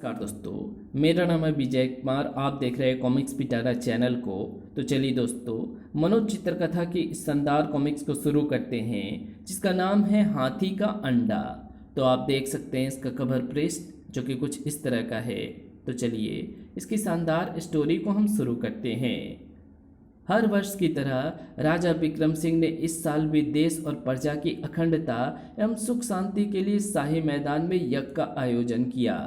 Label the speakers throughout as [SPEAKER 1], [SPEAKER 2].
[SPEAKER 1] नमस्कार दोस्तों, मेरा नाम है विजय कुमार। आप देख रहे हैं कॉमिक्स पिटारा चैनल को। तो चलिए दोस्तों, मनोज चित्रकथा की इस शानदार कॉमिक्स को शुरू करते हैं, जिसका नाम है हाथी का अंडा। तो आप देख सकते हैं इसका कवर पृष्ठ, जो कि कुछ इस तरह का है। तो चलिए इसकी शानदार स्टोरी को हम शुरू करते हैं। हर वर्ष की तरह राजा विक्रम सिंह ने इस साल भी देश और प्रजा की अखंडता एवं सुख शांति के लिए शाही मैदान में यज्ञ का आयोजन किया।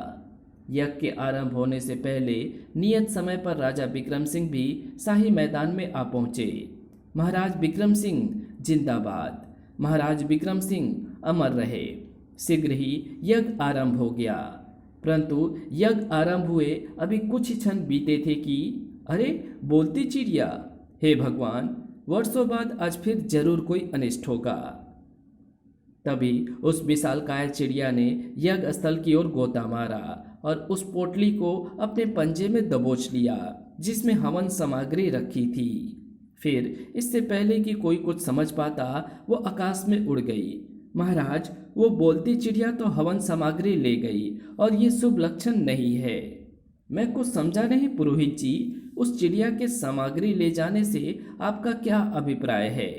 [SPEAKER 1] यज्ञ के आरंभ होने से पहले नियत समय पर राजा विक्रम सिंह भी शाही मैदान में आ पहुंचे। महाराज विक्रम सिंह जिंदाबाद, महाराज विक्रम सिंह अमर रहे। शीघ्र ही यज्ञ आरंभ हो गया, परंतु यज्ञ आरंभ हुए अभी कुछ ही क्षण बीते थे कि अरे बोलती चिड़िया, हे भगवान, वर्षों बाद आज फिर जरूर कोई अनिष्ट होगा। तभी उस विशालकाय चिड़िया ने यज्ञ स्थल की ओर गोता मारा और उस पोटली को अपने पंजे में दबोच लिया, जिसमें हवन सामग्री रखी थी। फिर इससे पहले कि कोई कुछ समझ पाता, वो आकाश में उड़ गई। महाराज, वो बोलती चिड़िया तो हवन सामग्री ले गई और ये शुभ लक्षण नहीं है। मैं कुछ समझा नहीं पुरोहित जी, उस चिड़िया के सामग्री ले जाने से आपका क्या अभिप्राय है?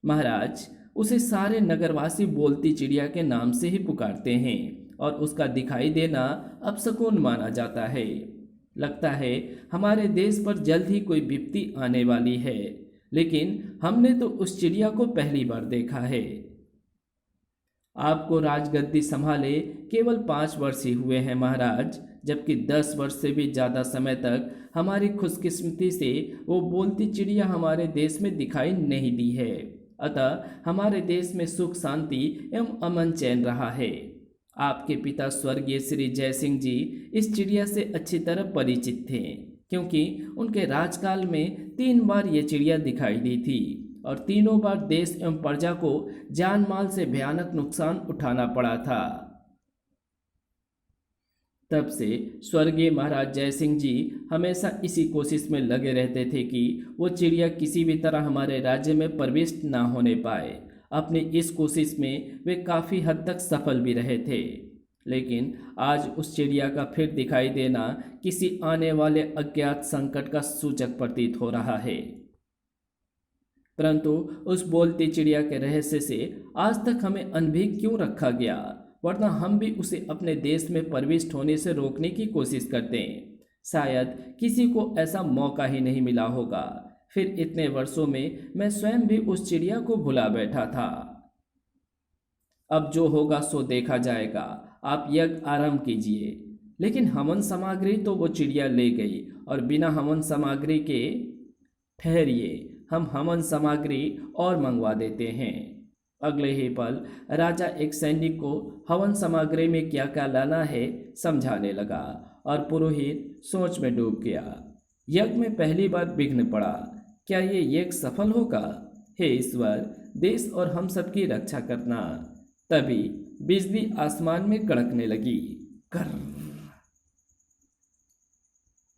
[SPEAKER 1] महाराज, उसे सारे नगरवासी बोलती चिड़िया के नाम से ही पुकारते हैं और उसका दिखाई देना अपशकुन माना जाता है। लगता है हमारे देश पर जल्द ही कोई विपत्ति आने वाली है, लेकिन हमने तो उस चिड़िया को पहली बार देखा है। आपको राजगद्दी संभाले केवल 5 वर्ष ही हुए हैं महाराज, जबकि 10 वर्ष से भी ज़्यादा समय तक हमारी खुशकिस्मती से वो बोलती चिड़िया हमारे देश में दिखाई नहीं दी है। अतः हमारे देश में सुख शांति एवं अमन चैन रहा है। आपके पिता स्वर्गीय श्री जय सिंह जी इस चिड़िया से अच्छी तरह परिचित थे, क्योंकि उनके राजकाल में 3 बार ये चिड़िया दिखाई दी थी और तीनों बार देश एवं प्रजा को जान माल से भयानक नुकसान उठाना पड़ा था। तब से स्वर्गीय महाराज जय सिंह जी हमेशा इसी कोशिश में लगे रहते थे कि वो चिड़िया किसी भी तरह हमारे राज्य में प्रविष्ट ना होने पाए। अपनी इस कोशिश में वे काफ़ी हद तक सफल भी रहे थे, लेकिन आज उस चिड़िया का फिर दिखाई देना किसी आने वाले अज्ञात संकट का सूचक प्रतीत हो रहा है। परंतु उस बोलती चिड़िया के रहस्य से आज तक हमें अनभिज्ञ क्यों रखा गया, वरना हम भी उसे अपने देश में प्रविष्ट होने से रोकने की कोशिश करते हैं। शायद किसी को ऐसा मौका ही नहीं मिला होगा। फिर इतने वर्षों में मैं स्वयं भी उस चिड़िया को भुला बैठा था। अब जो होगा सो देखा जाएगा। आप यज्ञ आरंभ कीजिए। लेकिन हवन सामग्री तो वो चिड़िया ले गई और बिना हवन सामग्री के ठहरिए, हम हवन सामग्री और मंगवा देते हैं। अगले ही पल राजा एक सैनिक को हवन सामग्री में क्या क्या लाना है समझाने लगा और पुरोहित सोच में डूब गया। यज्ञ में पहली बार विघ्न पड़ा। क्या ये यज्ञ सफल होगा? हे ईश्वर, देश और हम सबकी रक्षा करना। तभी बिजली आसमान में कड़कने लगी। कर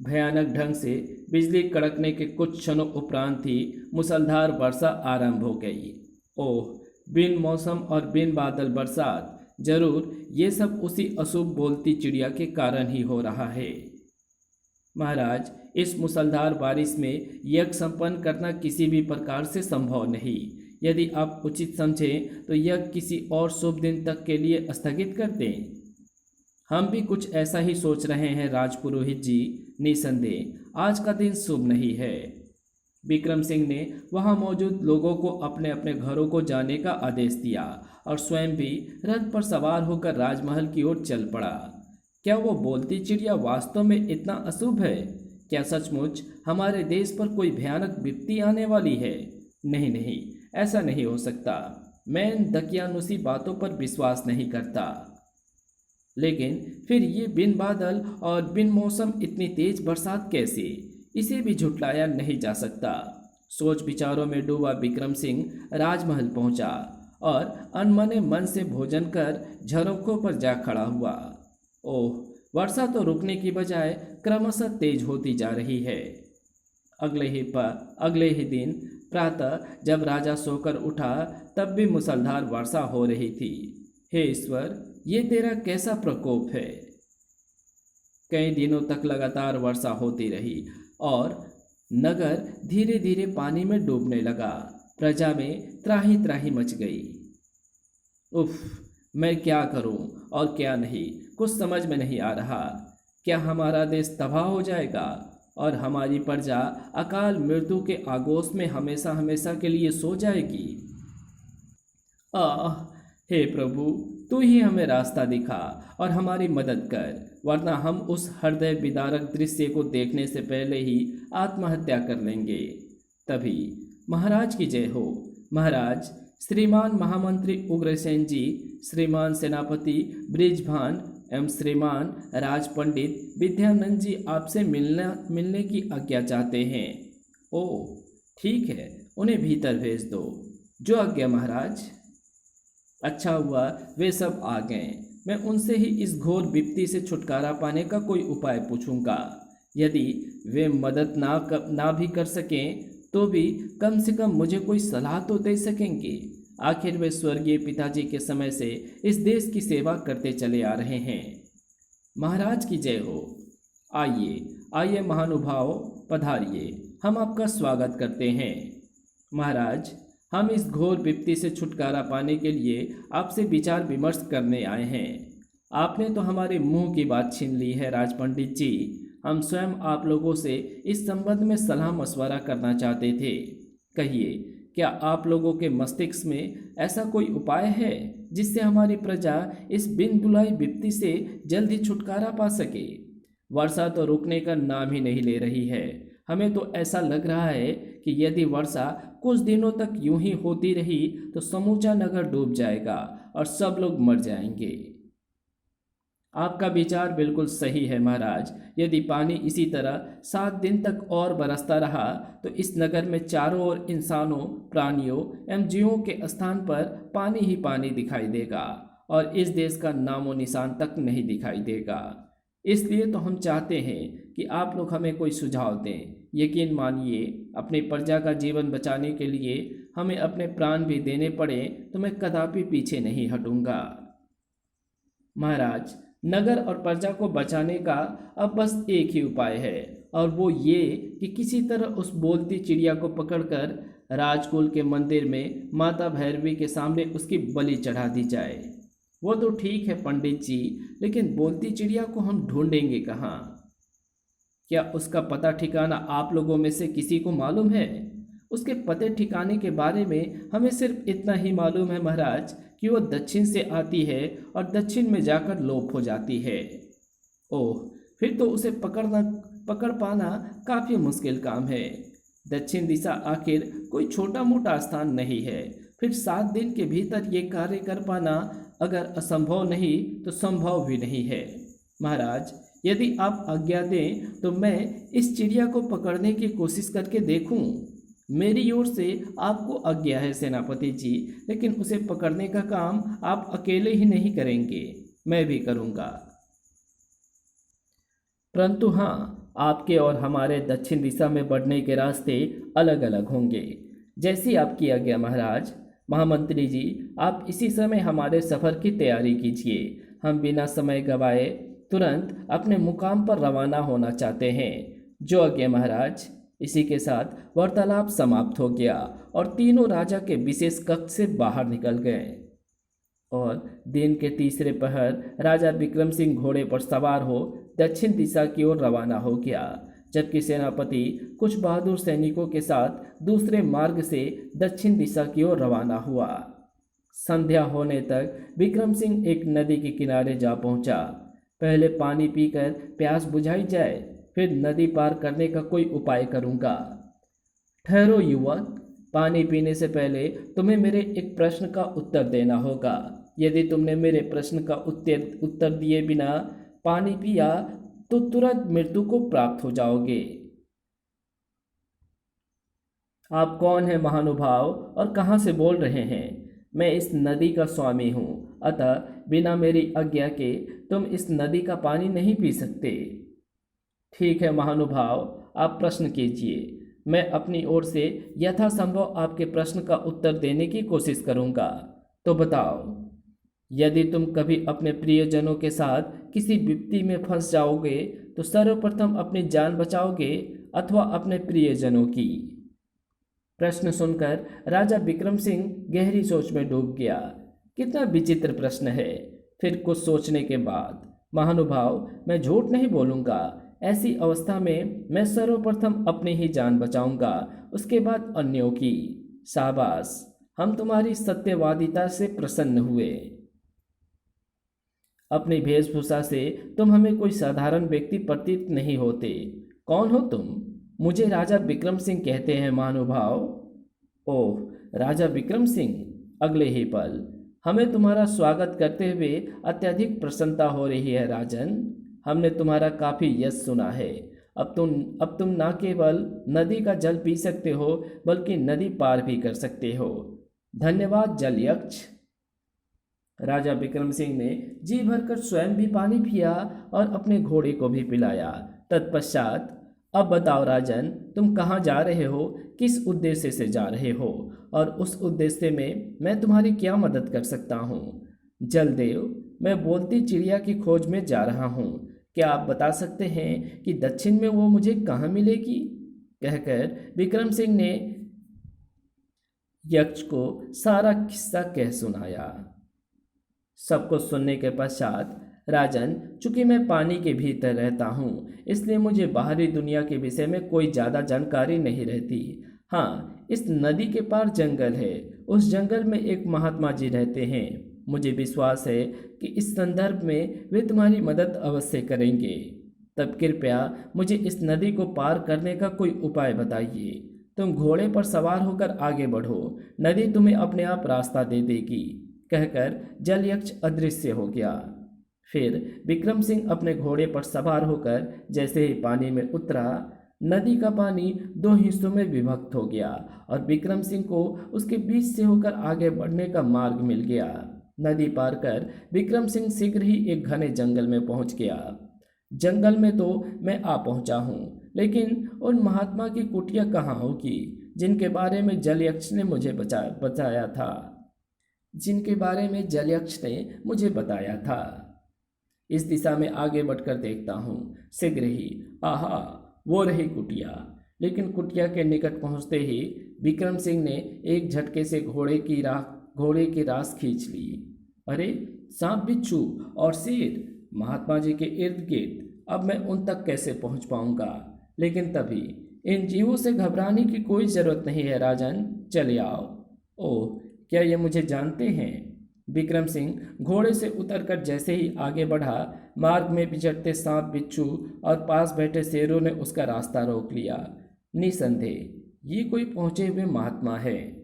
[SPEAKER 1] भयानक ढंग से बिजली कड़कने के कुछ क्षणों उपरांत ही मूसलाधार वर्षा आरंभ हो गई। ओह, बिन मौसम और बिन बादल बरसात, जरूर ये सब उसी अशुभ बोलती चिड़िया के कारण ही हो रहा है। महाराज, इस मूसलाधार बारिश में यज्ञ संपन्न करना किसी भी प्रकार से संभव नहीं। यदि आप उचित समझें तो यज्ञ किसी और शुभ दिन तक के लिए स्थगित कर दें। हम भी कुछ ऐसा ही सोच रहे हैं राजपुरोहित जी। निसंदेह आज का दिन शुभ नहीं है। विक्रम सिंह ने वहां मौजूद लोगों को अपने अपने घरों को जाने का आदेश दिया और स्वयं भी रथ पर सवार होकर राजमहल की ओर चल पड़ा। क्या वो बोलती चिड़िया वास्तव में इतना अशुभ है? क्या सचमुच हमारे देश पर कोई भयानक विपत्ति आने वाली है? नहीं नहीं, ऐसा नहीं हो सकता। मैं इन दकियानुसी बातों पर विश्वास नहीं करता। लेकिन फिर ये बिन बादल और बिन मौसम इतनी तेज बरसात कैसे? इसे भी झुटलाया नहीं जा सकता। सोच विचारों में डूबा विक्रम सिंह राजमहल पहुंचा और अनमने मन से भोजन कर झरोखों पर जा खड़ा हुआ। ओह, वर्षा तो रुकने की बजाय क्रमशः तेज होती जा रही है। अगले ही दिन प्रातः जब राजा सोकर उठा, तब भी मूसलाधार वर्षा हो रही थी। हे ईश्वर, ये तेरा कैसा प्रकोप है? कई दिनों तक लगातार वर्षा होती रही और नगर धीरे धीरे पानी में डूबने लगा। प्रजा में त्राही त्राही मच गई। उफ, मैं क्या करूं और क्या नहीं, कुछ समझ में नहीं आ रहा। क्या हमारा देश तबाह हो जाएगा और हमारी प्रजा अकाल मृत्यु के आगोश में हमेशा हमेशा के लिए सो जाएगी? आह, हे प्रभु, तू ही हमें रास्ता दिखा और हमारी मदद कर, वरना हम उस हृदय विदारक दृश्य को देखने से पहले ही आत्महत्या कर लेंगे। तभी महाराज की जय हो। महाराज, श्रीमान महामंत्री उग्रसेन जी, श्रीमान सेनापति बृजभान एवं श्रीमान राज पंडित विद्यानंद जी आपसे मिलने की आज्ञा चाहते हैं। ओह, ठीक है, उन्हें भीतर भेज दो। जो आज्ञा महाराज। अच्छा हुआ वे सब आ गए। मैं उनसे ही इस घोर विपत्ति से छुटकारा पाने का कोई उपाय पूछूंगा। यदि वे मदद ना भी कर सकें तो भी कम से कम मुझे कोई सलाह तो दे सकेंगे। आखिर वे स्वर्गीय पिताजी के समय से इस देश की सेवा करते चले आ रहे हैं। महाराज की जय हो। आइए आइए महानुभाव, पधारिए, हम आपका स्वागत करते हैं। महाराज, हम इस घोर विपत्ति से छुटकारा पाने के लिए आपसे विचार विमर्श करने आए हैं। आपने तो हमारे मुंह की बात छीन ली है राज पंडित जी। हम स्वयं आप लोगों से इस संबंध में सलाह मशवरा करना चाहते थे। कहिए, क्या आप लोगों के मस्तिष्क में ऐसा कोई उपाय है जिससे हमारी प्रजा इस बिन बुलाई विपत्ति से जल्दी छुटकारा पा सके? वर्षा तो रुकने का नाम ही नहीं ले रही है। हमें तो ऐसा लग रहा है कि यदि वर्षा कुछ दिनों तक यूं ही होती रही तो समूचा नगर डूब जाएगा और सब लोग मर जाएंगे। आपका विचार बिल्कुल सही है महाराज। यदि पानी इसी तरह 7 दिन तक और बरसता रहा तो इस नगर में चारों ओर इंसानों, प्राणियों एवं जीवों के स्थान पर पानी ही पानी दिखाई देगा और इस देश का नामो निशान तक नहीं दिखाई देगा। इसलिए तो हम चाहते हैं कि आप लोग हमें कोई सुझाव दें। यकीन मानिए, अपनी प्रजा का जीवन बचाने के लिए हमें अपने प्राण भी देने पड़े तो मैं कदापि पीछे नहीं हटूंगा। महाराज, नगर और प्रजा को बचाने का अब बस एक ही उपाय है और वो ये कि किसी तरह उस बोलती चिड़िया को पकड़कर राजकुल के मंदिर में माता भैरवी के सामने उसकी बलि चढ़ा दी जाए। वो तो ठीक है पंडित जी, लेकिन बोलती चिड़िया को हम ढूंढेंगे कहाँ? क्या उसका पता ठिकाना आप लोगों में से किसी को मालूम है? उसके पते ठिकाने के बारे में हमें सिर्फ इतना ही मालूम है महाराज कि वो दक्षिण से आती है और दक्षिण में जाकर लोप हो जाती है। ओह, फिर तो उसे पकड़ पाना काफ़ी मुश्किल काम है। दक्षिण दिशा आखिर कोई छोटा मोटा स्थान नहीं है। फिर 7 दिन के भीतर ये कार्य कर पाना अगर असंभव नहीं तो संभव भी नहीं है। महाराज, यदि आप आज्ञा दें तो मैं इस चिड़िया को पकड़ने की कोशिश करके देखूं। मेरी ओर से आपको आज्ञा है सेनापति जी, लेकिन उसे पकड़ने का काम आप अकेले ही नहीं करेंगे, मैं भी करूंगा। परंतु हाँ, आपके और हमारे दक्षिण दिशा में बढ़ने के रास्ते अलग अलग होंगे। जैसी आपकी आज्ञा महाराज। महामंत्री जी, आप इसी समय हमारे सफ़र की तैयारी कीजिए। हम बिना समय गवाए तुरंत अपने मुकाम पर रवाना होना चाहते हैं। जो आज्ञा महाराज। इसी के साथ वार्तालाप समाप्त हो गया और तीनों राजा के विशेष कक्ष से बाहर निकल गए और दिन के तीसरे पहर राजा विक्रम सिंह घोड़े पर सवार हो दक्षिण दिशा की ओर रवाना हो गया, जबकि सेनापति कुछ बहादुर सैनिकों के साथ दूसरे मार्ग से दक्षिण दिशा की ओर रवाना हुआ। संध्या होने तक विक्रम सिंह एक नदी के किनारे जा पहुंचा। पहले पानी पीकर प्यास बुझाई जाए, फिर नदी पार करने का कोई उपाय करूंगा। ठहरो युवक, पानी पीने से पहले तुम्हें मेरे एक प्रश्न का उत्तर देना होगा। यदि तुमने मेरे प्रश्न का उत्तर दिए बिना पानी पिया तो तुरंत मृत्यु को प्राप्त हो जाओगे। आप कौन हैं महानुभाव और कहाँ से बोल रहे हैं? मैं इस नदी का स्वामी हूँ, अतः बिना मेरी आज्ञा के तुम इस नदी का पानी नहीं पी सकते। ठीक है महानुभाव, आप प्रश्न कीजिए। मैं अपनी ओर से यथासंभव आपके प्रश्न का उत्तर देने की कोशिश करूँगा। तो बताओ। यदि तुम कभी अपने प्रियजनों के साथ किसी विपत्ति में फंस जाओगे तो सर्वप्रथम अपनी जान बचाओगे अथवा अपने प्रियजनों की। प्रश्न सुनकर राजा विक्रम सिंह गहरी सोच में डूब गया। कितना विचित्र प्रश्न है। फिर कुछ सोचने के बाद, महानुभाव, मैं झूठ नहीं बोलूंगा। ऐसी अवस्था में मैं सर्वप्रथम अपनी ही जान बचाऊंगा, उसके बाद अन्यों की। शाबाश, हम तुम्हारी सत्यवादिता से प्रसन्न हुए। अपनी वेशभूषा से तुम हमें कोई साधारण व्यक्ति प्रतीत नहीं होते। कौन हो तुम? मुझे राजा विक्रम सिंह कहते हैं, महानुभाव। ओह, राजा विक्रम सिंह। अगले ही पल, हमें तुम्हारा स्वागत करते हुए अत्यधिक प्रसन्नता हो रही है राजन। हमने तुम्हारा काफ़ी यश सुना है। अब तुम न केवल नदी का जल पी सकते हो बल्कि नदी पार भी कर सकते हो। धन्यवाद जलयक्ष। राजा विक्रम सिंह ने जी भरकर स्वयं भी पानी पिया और अपने घोड़े को भी पिलाया। तत्पश्चात, अब बताओ राजन, तुम कहाँ जा रहे हो, किस उद्देश्य से जा रहे हो, और उस उद्देश्य में मैं तुम्हारी क्या मदद कर सकता हूँ? जलदेव, मैं बोलती चिड़िया की खोज में जा रहा हूँ। क्या आप बता सकते हैं कि दक्षिण में वो मुझे कहाँ मिलेगी? कहकर विक्रम सिंह ने यक्ष को सारा किस्सा कह सुनाया। सबको सुनने के पश्चात, राजन, चूंकि मैं पानी के भीतर रहता हूँ इसलिए मुझे बाहरी दुनिया के विषय में कोई ज़्यादा जानकारी नहीं रहती। हाँ, इस नदी के पार जंगल है। उस जंगल में एक महात्मा जी रहते हैं। मुझे विश्वास है कि इस संदर्भ में वे तुम्हारी मदद अवश्य करेंगे। तब कृपया मुझे इस नदी को पार करने का कोई उपाय बताइए। तुम घोड़े पर सवार होकर आगे बढ़ो, नदी तुम्हें अपने आप रास्ता दे देगी। कहकर जलयक्ष अदृश्य हो गया। फिर विक्रम सिंह अपने घोड़े पर सवार होकर जैसे ही पानी में उतरा, नदी का पानी दो हिस्सों में विभक्त हो गया और विक्रम सिंह को उसके बीच से होकर आगे बढ़ने का मार्ग मिल गया। नदी पार कर विक्रम सिंह शीघ्र ही एक घने जंगल में पहुंच गया। जंगल में तो मैं आ पहुंचा हूँ, लेकिन उन महात्मा की कुटिया कहाँ होगी जिनके बारे में जलयक्ष ने मुझे बताया था। इस दिशा में आगे बढ़कर देखता हूँ। शीघ्र ही, आहा, वो रही कुटिया। लेकिन कुटिया के निकट पहुँचते ही विक्रम सिंह ने एक झटके से घोड़े की रास खींच ली। अरे, सांप, बिच्छू और शेर महात्मा जी के इर्द गिर्द। अब मैं उन तक कैसे पहुँच पाऊँगा? लेकिन तभी, इन जीवों से घबराने की कोई ज़रूरत नहीं है राजन, चले आओ। ओह, क्या ये मुझे जानते हैं? विक्रम सिंह घोड़े से उतरकर जैसे ही आगे बढ़ा, मार्ग में विचरते सांप, बिच्छू और पास बैठे शेरों ने उसका रास्ता रोक लिया। निसंदेह ये कोई पहुंचे हुए महात्मा है।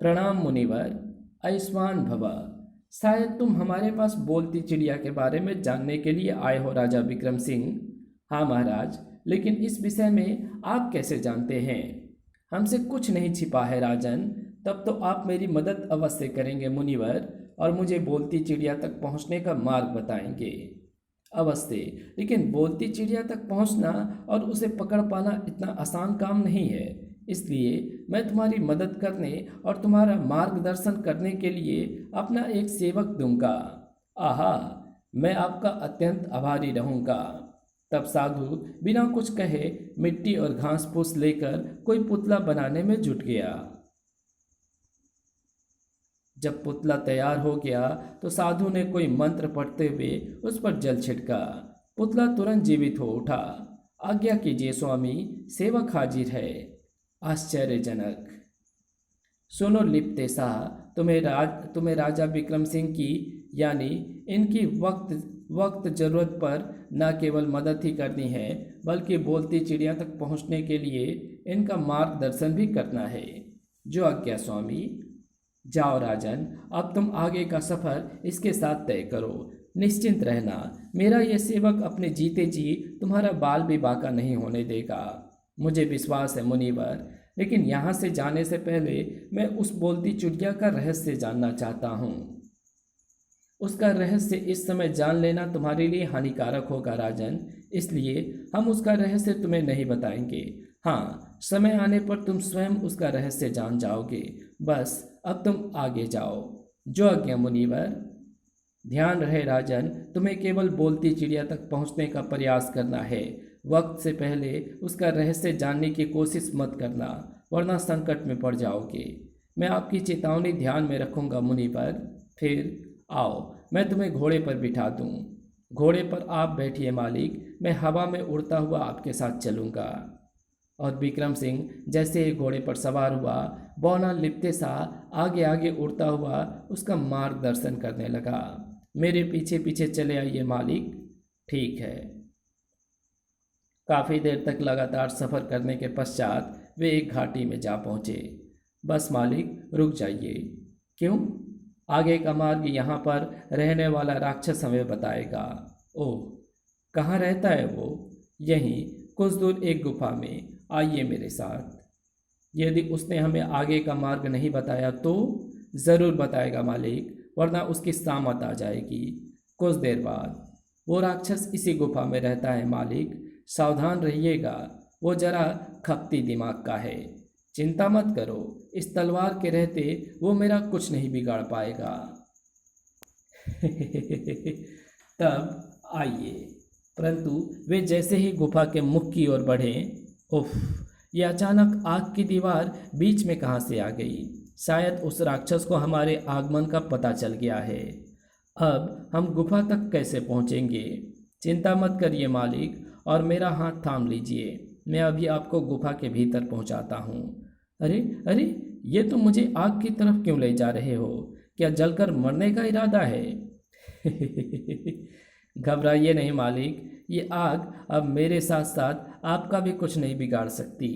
[SPEAKER 1] प्रणाम मुनिवर, आयुष्मान भव। शायद तुम हमारे पास बोलती चिड़िया के बारे में जानने के लिए आए हो राजा विक्रम सिंह। हाँ महाराज, लेकिन इस विषय में आप कैसे जानते हैं? हमसे कुछ नहीं छिपा है राजन। तब तो आप मेरी मदद अवश्य करेंगे मुनिवर, और मुझे बोलती चिड़िया तक पहुंचने का मार्ग बताएंगे। अवश्य, लेकिन बोलती चिड़िया तक पहुंचना और उसे पकड़ पाना इतना आसान काम नहीं है। इसलिए मैं तुम्हारी मदद करने और तुम्हारा मार्गदर्शन करने के लिए अपना एक सेवक दूंगा। आहा, मैं आपका अत्यंत आभारी रहूंगा। तब साधु बिना कुछ कहे मिट्टी और घास फूस लेकर कोई पुतला बनाने में जुट गया। जब पुतला तैयार हो गया तो साधु ने कोई मंत्र पढ़ते हुए उस पर जल छिड़का। पुतला तुरंत जीवित हो उठा। आज्ञा कीजिए स्वामी, सेवक हाजिर है। आश्चर्यजनक। सुनो लिप्ते शाह, तुम्हें राजा विक्रम सिंह की यानी इनकी वक्त ज़रूरत पर न केवल मदद ही करनी है बल्कि बोलती चिड़िया तक पहुंचने के लिए इनका मार्गदर्शन भी करना है। जो आज्ञा स्वामी। जाओ राजन, अब तुम आगे का सफ़र इसके साथ तय करो। निश्चिंत रहना, मेरा यह सेवक अपने जीते जी तुम्हारा बाल भी बांका नहीं होने देगा। मुझे विश्वास है मुनिवर, लेकिन यहाँ से जाने से पहले मैं उस बोलती चिड़िया का रहस्य जानना चाहता हूँ। उसका रहस्य इस समय जान लेना तुम्हारे लिए हानिकारक होगा राजन, इसलिए हम उसका रहस्य तुम्हें नहीं बताएंगे। हाँ, समय आने पर तुम स्वयं उसका रहस्य जान जाओगे। बस अब तुम आगे जाओ। जो आज्ञा मुनिवर। ध्यान रहे राजन, तुम्हें केवल बोलती चिड़िया तक पहुंचने का प्रयास करना है। वक्त से पहले उसका रहस्य जानने की कोशिश मत करना, वरना संकट में पड़ जाओगे। मैं आपकी चेतावनी ध्यान में रखूंगा मुनिवर। फिर आओ, मैं तुम्हें घोड़े पर बिठा दूं। घोड़े पर आप बैठिए मालिक, मैं हवा में उड़ता हुआ आपके साथ चलूंगा। और विक्रम सिंह जैसे ही घोड़े पर सवार हुआ, बौना लिपटे सा आगे आगे उड़ता हुआ उसका मार्गदर्शन करने लगा। मेरे पीछे पीछे चले आइए मालिक। ठीक है। काफ़ी देर तक लगातार सफ़र करने के पश्चात वे एक घाटी में जा पहुँचे। बस मालिक, रुक जाइए। क्यों? आगे का मार्ग यहाँ पर रहने वाला राक्षस हमें बताएगा। ओह, कहाँ रहता है वो? यहीं कुछ दूर एक गुफा में। आइए मेरे साथ। यदि उसने हमें आगे का मार्ग नहीं बताया तो? ज़रूर बताएगा मालिक, वरना उसकी सामत आ जाएगी। कुछ देर बाद वो राक्षस इसी गुफा में रहता है मालिक, सावधान रहिएगा। वो जरा खपती दिमाग का है। चिंता मत करो, इस तलवार के रहते वो मेरा कुछ नहीं बिगाड़ पाएगा। तब आइए। परंतु वे जैसे ही गुफा के मुख की ओर बढ़े, उफ, ये अचानक आग की दीवार बीच में कहाँ से आ गई? शायद उस राक्षस को हमारे आगमन का पता चल गया है। अब हम गुफा तक कैसे पहुँचेंगे? चिंता मत करिए मालिक, और मेरा हाथ थाम लीजिए। मैं अभी आपको गुफा के भीतर पहुँचाता हूँ। अरे अरे, ये तो मुझे आग की तरफ क्यों ले जा रहे हो? क्या जलकर मरने का इरादा है? घबराइए नहीं मालिक, ये आग अब मेरे साथ साथ आपका भी कुछ नहीं बिगाड़ सकती।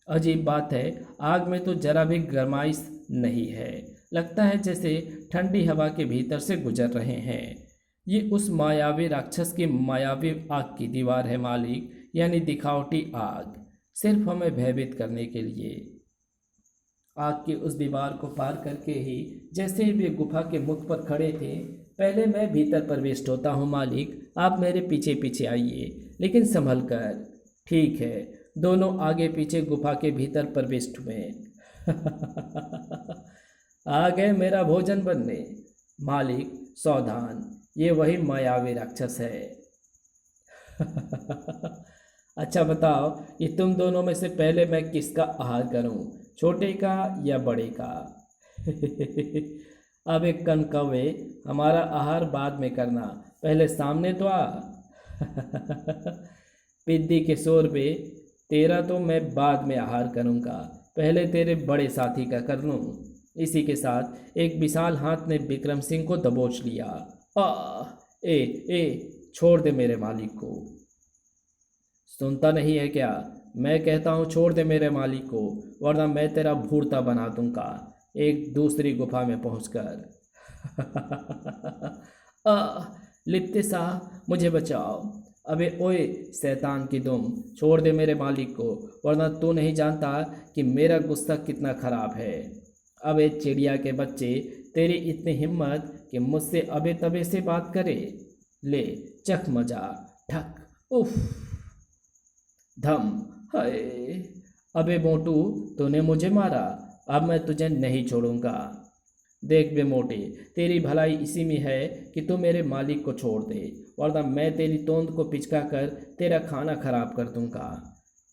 [SPEAKER 1] अजीब बात है, आग में तो जरा भी गरमाइश नहीं है। लगता है जैसे ठंडी हवा के भीतर से गुजर रहे हैं। ये उस मायावी राक्षस की मायावी आग की दीवार है मालिक, यानी दिखावटी आग, सिर्फ हमें भयभीत करने के लिए। आग की उस दीवार को पार करके ही जैसे ही वे गुफा के मुख पर खड़े थे, पहले मैं भीतर प्रवेश होता हूँ मालिक, आप मेरे पीछे पीछे आइए, लेकिन संभल कर। ठीक है। दोनों आगे पीछे गुफा के भीतर प्रवेश हुए। आ गए मेरा भोजन बनने। मालिक सावधान, ये वही मायावी राक्षस है। अच्छा बताओ, ये तुम दोनों में से पहले मैं किसका आहार करूं, छोटे का या बड़े का? अब एक कन कौवे, हमारा आहार बाद में करना, पहले सामने तो आ। पिद्दी के शोरबे, तेरा तो मैं बाद में आहार करूंगा, पहले तेरे बड़े साथी का कर लूं। इसी के साथ एक विशाल हाथ ने विक्रम सिंह को दबोच लिया। आ, ए छोड़ दे मेरे मालिक को। सुनता नहीं है क्या? मैं कहता हूँ छोड़ दे मेरे मालिक को, वरना मैं तेरा भूरता बना दूंगा एक दूसरी गुफा में पहुंचकर। लिप्ते साहब, मुझे बचाओ। अबे ओए शैतान की दुम, छोड़ दे मेरे मालिक को, वरना तू नहीं जानता कि मेरा गुस्सा कितना खराब है। अबे चिड़िया के बच्चे, तेरी इतनी हिम्मत कि मुझसे अबे तबे से बात करे? ले चख मजा। ठक, उफ, धम, हाय। अबे मोटू, तूने मुझे मारा, अब मैं तुझे नहीं छोड़ूंगा। देख बे मोटे, तेरी भलाई इसी में है कि तू मेरे मालिक को छोड़ दे, वरना मैं तेरी तोंद को पिचका कर तेरा खाना खराब कर दूंगा।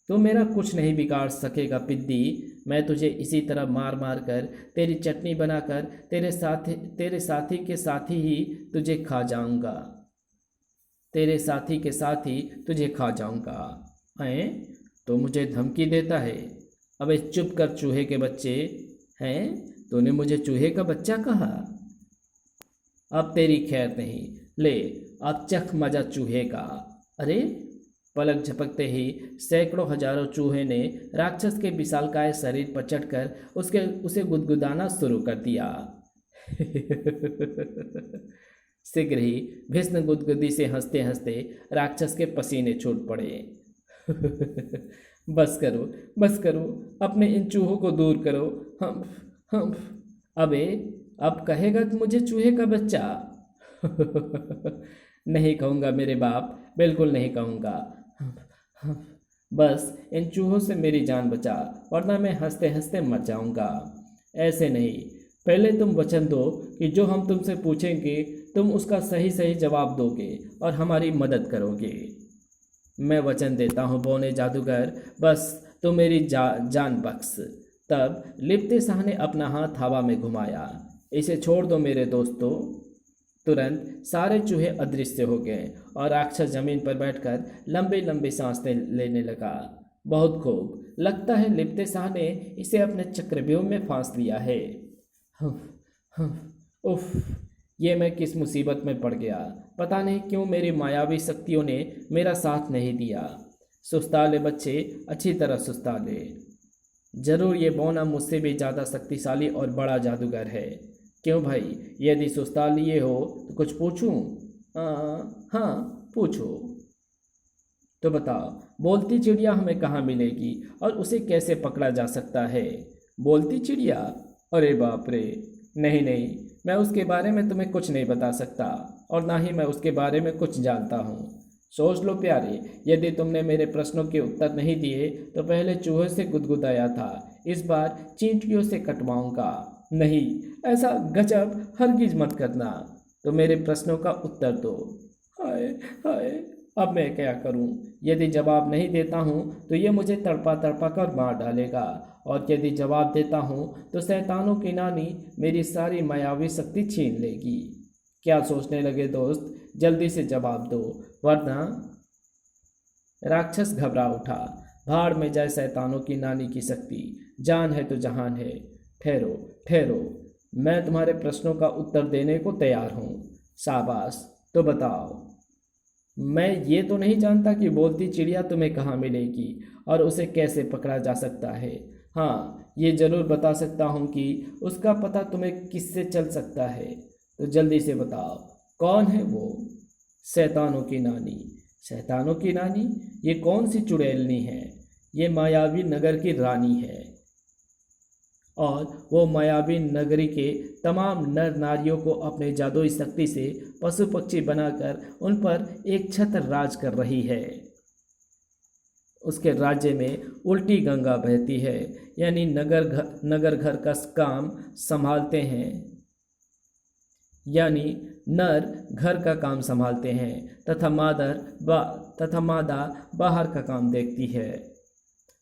[SPEAKER 1] तू मेरा कुछ नहीं बिगाड़ सकेगा पिद्दी। मैं तुझे इसी तरह मार मार कर तेरी चटनी बनाकर तेरे साथी के साथ ही तुझे खा जाऊंगा। तेरे साथी के साथ ही तुझे खा जाऊंगा। हैं? तो मुझे धमकी देता है? अबे चुप कर चूहे के बच्चे। हैं? तूने मुझे चूहे का बच्चा कहा? अब तेरी खैर नहीं। ले, अब चख मजा चूहे का। अरे, पलक झपकते ही सैकड़ों हजारों चूहे ने राक्षस के विशालकाय शरीर पर चढ़कर उसे गुदगुदाना शुरू कर दिया। शीघ्र ही भीष्म गुदगुदी से हंसते हंसते राक्षस के पसीने छूट पड़े। बस करो, बस करो, अपने इन चूहों को दूर करो। हम अबे, अब कहेगा कि मुझे चूहे का बच्चा? नहीं कहूँगा मेरे बाप, बिल्कुल नहीं कहूँगा। बस इन चूहों से मेरी जान बचा, वरना मैं हंसते हंसते मर जाऊँगा। ऐसे नहीं, पहले तुम वचन दो कि जो हम तुमसे पूछेंगे तुम उसका सही सही जवाब दोगे और हमारी मदद करोगे। मैं वचन देता हूँ बौने जादूगर, बस तो मेरी जान बख्श। तब लिपटे शाह ने अपना हाथ हवा में घुमाया। इसे छोड़ दो मेरे दोस्तों। तुरंत सारे चूहे अदृश्य हो गए और राक्षस जमीन पर बैठकर लंबे लंबे सांसें लेने लगा। बहुत खूब, लगता है लिपटे शाह ने इसे अपने चक्रव्यूह में फांस लिया है। हम्फ, उफ, ये मैं किस मुसीबत में पड़ गया। पता नहीं क्यों मेरी मायावी शक्तियों ने मेरा साथ नहीं दिया। सुस्ता ले बच्चे, अच्छी तरह सुस्ता ले। जरूर ये बौना मुझसे भी ज़्यादा शक्तिशाली और बड़ा जादूगर है। क्यों भाई, यदि सुस्ता लिए हो तो कुछ पूछूं? हाँ, पूछो। तो बताओ, बोलती चिड़िया हमें कहाँ मिलेगी और उसे कैसे पकड़ा जा सकता है? बोलती चिड़िया? अरे बाप रे, नहीं नहीं, मैं उसके बारे में तुम्हें कुछ नहीं बता सकता और ना ही मैं उसके बारे में कुछ जानता हूँ। सोच लो प्यारे, यदि तुमने मेरे प्रश्नों के उत्तर नहीं दिए तो पहले चूहे से गुदगुदाया था, इस बार चींटियों से कटवाऊंगा। नहीं, ऐसा गजब हरगिज मत करना। तो मेरे प्रश्नों का उत्तर दो। हाय हाय, अब मैं क्या करूं? यदि जवाब नहीं देता हूं तो ये मुझे तड़पा तड़पा कर मार डालेगा और यदि जवाब देता हूं तो शैतानों की नानी मेरी सारी मायावी शक्ति छीन लेगी। क्या सोचने लगे दोस्त? जल्दी से जवाब दो, वरना। राक्षस घबरा उठा। भाड़ में जाए शैतानों की नानी की शक्ति, जान है तो जहान है। ठहरो ठहरो, मैं तुम्हारे प्रश्नों का उत्तर देने को तैयार हूँ। शाबाश, तो बताओ। मैं ये तो नहीं जानता कि बोलती चिड़िया तुम्हें कहाँ मिलेगी और उसे कैसे पकड़ा जा सकता है। हाँ, ये जरूर बता सकता हूँ कि उसका पता तुम्हें किससे चल सकता है। तो जल्दी से बताओ, कौन है वो? शैतानों की नानी। शैतानों की नानी? ये कौन सी चुड़ैलनी है? ये मायावी नगर की रानी है और वो मायावी नगरी के तमाम नर नारियों को अपने जादुई शक्ति से पशु पक्षी बनाकर उन पर एक छत्र राज कर रही है। उसके राज्य में उल्टी गंगा बहती है, यानी नगर घर का काम संभालते हैं, यानी नर घर का काम संभालते हैं तथा मादा बाहर का काम देखती है।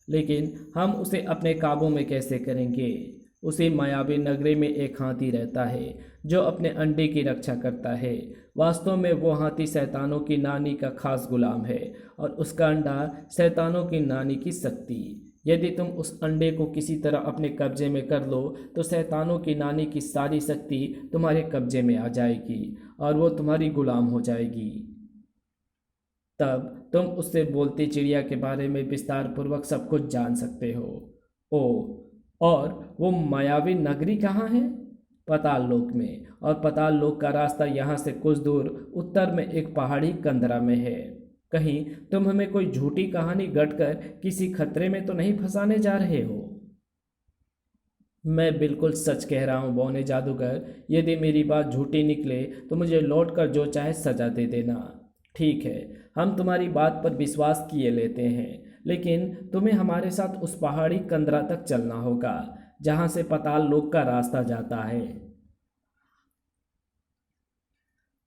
[SPEAKER 1] लेकिन हम उसे अपने काबू में कैसे करेंगे? उसी मायावी नगरी में एक हाथी रहता है जो अपने अंडे की रक्षा करता है। वास्तव में वो हाथी शैतानों की नानी का खास गुलाम है और उसका अंडा शैतानों की नानी की शक्ति। यदि तुम उस अंडे को किसी तरह अपने कब्जे में कर लो तो शैतानों की नानी की सारी शक्ति तुम्हारे कब्जे में आ जाएगी और वो तुम्हारी गुलाम हो जाएगी। तब तुम उससे बोलती चिड़िया के बारे में विस्तार पूर्वक सब कुछ जान सकते हो। ओ, और वो मायावी नगरी कहाँ है? पाताल लोक में, और पाताल लोक का रास्ता यहाँ से कुछ दूर उत्तर में एक पहाड़ी कंदरा में है। कहीं तुम हमें कोई झूठी कहानी गढ़कर किसी खतरे में तो नहीं फंसाने जा रहे हो? मैं बिल्कुल सच कह रहा हूँ बौने जादूगर। यदि मेरी बात झूठी निकले तो मुझे लौटकर जो चाहे सजा दे देना। ठीक है, हम तुम्हारी बात पर विश्वास किए लेते हैं, लेकिन तुम्हें हमारे साथ उस पहाड़ी कंदरा तक चलना होगा जहाँ से पाताल लोक का रास्ता जाता है।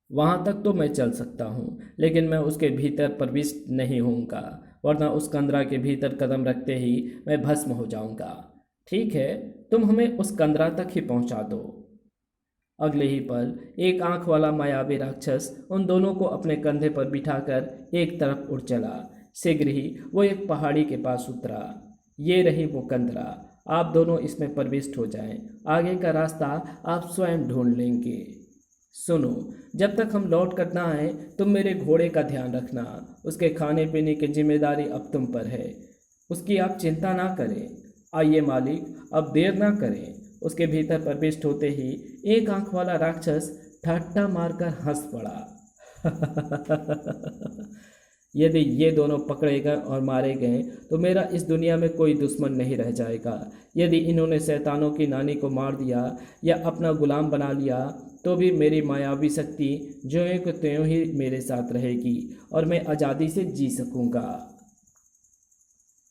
[SPEAKER 1] वहाँ तक तो मैं चल सकता हूँ, लेकिन मैं उसके भीतर प्रविष्ट नहीं होऊंगा, वरना उस कंदरा के भीतर कदम रखते ही मैं भस्म हो जाऊंगा। ठीक है, तुम हमें उस कंदरा तक ही पहुँचा दो। अगले ही पल एक आंख वाला मायावी राक्षस उन दोनों को अपने कंधे पर बिठाकर एक तरफ उड़ चला। शीघ्र ही वो एक पहाड़ी के पास उतरा। ये रही वो कंदरा, आप दोनों इसमें प्रविष्ट हो जाएं। आगे का रास्ता आप स्वयं ढूंढ लेंगे। सुनो, जब तक हम लौट कर ना आए तुम मेरे घोड़े का ध्यान रखना। उसके खाने पीने की जिम्मेदारी अब तुम पर है, उसकी आप चिंता ना करें। आइए मालिक, अब देर ना करें। उसके भीतर प्रविष्ट होते ही एक आंख वाला राक्षस ठट्ठा मारकर हंस पड़ा। यदि ये दोनों पकड़े गए और मारे गए तो मेरा इस दुनिया में कोई दुश्मन नहीं रह जाएगा। यदि इन्होंने शैतानों की नानी को मार दिया या अपना गुलाम बना लिया तो भी मेरी मायावी शक्ति ज्यों को त्यों ही मेरे साथ रहेगी और मैं आज़ादी से जी सकूंगा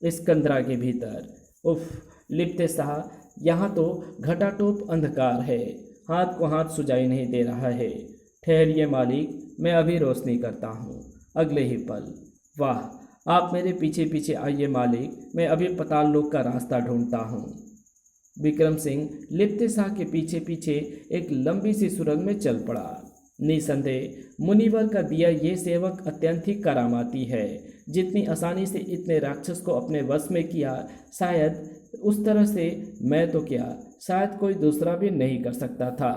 [SPEAKER 1] इस कंदरा के भीतर। उफ, लिपटे साहब, यहाँ तो घटाटोप अंधकार है, हाथ को हाथ सुझाई नहीं दे रहा है। ठहरिए मालिक, मैं अभी रोशनी करता हूँ। अगले ही पल, वाह, आप मेरे पीछे पीछे आइए मालिक, मैं अभी पाताल लोक का रास्ता ढूंढता हूँ। विक्रम सिंह लिप्त शाह के पीछे पीछे एक लंबी सी सुरंग में चल पड़ा। निसंदेह मुनिवर का दिया ये सेवक अत्यंत ही करामाती है। जितनी आसानी से इतने राक्षस को अपने वश में किया, शायद उस तरह से मैं तो क्या, शायद कोई दूसरा भी नहीं कर सकता था।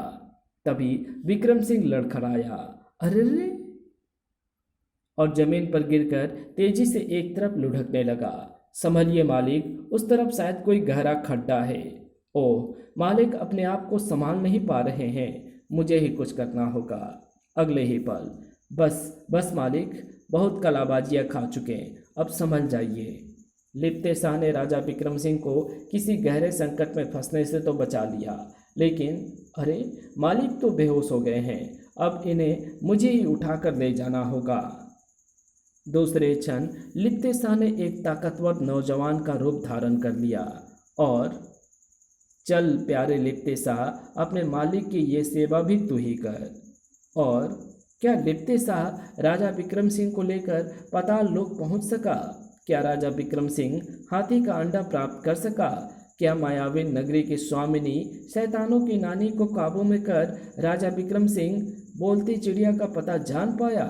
[SPEAKER 1] तभी विक्रम सिंह लड़खड़ाया, अरे रे, और जमीन पर गिरकर तेजी से एक तरफ लुढ़कने लगा। संभलिए मालिक, उस तरफ शायद कोई गहरा खड्डा है। ओह, मालिक अपने आप को संभाल नहीं पा रहे हैं, मुझे ही कुछ करना होगा। अगले ही पल, बस बस मालिक, बहुत कलाबाजियाँ खा चुके, अब संभल जाइए। लिप्ते शाह ने राजा विक्रम सिंह को किसी गहरे संकट में फंसने से तो बचा लिया, लेकिन अरे, मालिक तो बेहोश हो गए हैं, अब इन्हें मुझे ही उठाकर ले जाना होगा। दूसरे क्षण लिप्ते शाह ने एक ताकतवर नौजवान का रूप धारण कर लिया और चल प्यारे लिप्ते शाह, अपने मालिक की ये सेवा भी तू ही कर। और क्या लिप्ते शाह राजा विक्रम सिंह को लेकर पाताल लोक पहुंच सका? क्या राजा विक्रम सिंह हाथी का अंडा प्राप्त कर सका? क्या मायावी नगरी की स्वामिनी शैतानों की नानी को काबू में कर राजा विक्रम सिंह बोलती चिड़िया का पता जान पाया?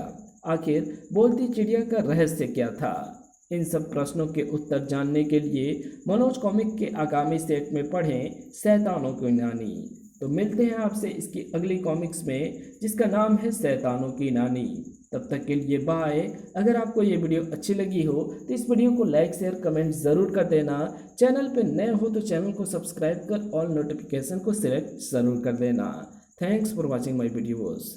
[SPEAKER 1] आखिर बोलती चिड़िया का रहस्य क्या था? इन सब प्रश्नों के उत्तर जानने के लिए मनोज कॉमिक के आगामी सेट में पढ़ें शैतानों की नानी। तो मिलते हैं आपसे इसकी अगली कॉमिक्स में, जिसका नाम है शैतानों की नानी। तब तक के लिए बाय। अगर आपको ये वीडियो अच्छी लगी हो तो इस वीडियो को लाइक शेयर कमेंट ज़रूर कर देना। चैनल पर नए हो तो चैनल को सब्सक्राइब कर ऑल नोटिफिकेशन को सिलेक्ट ज़रूर कर देना। Thanks for watching my videos.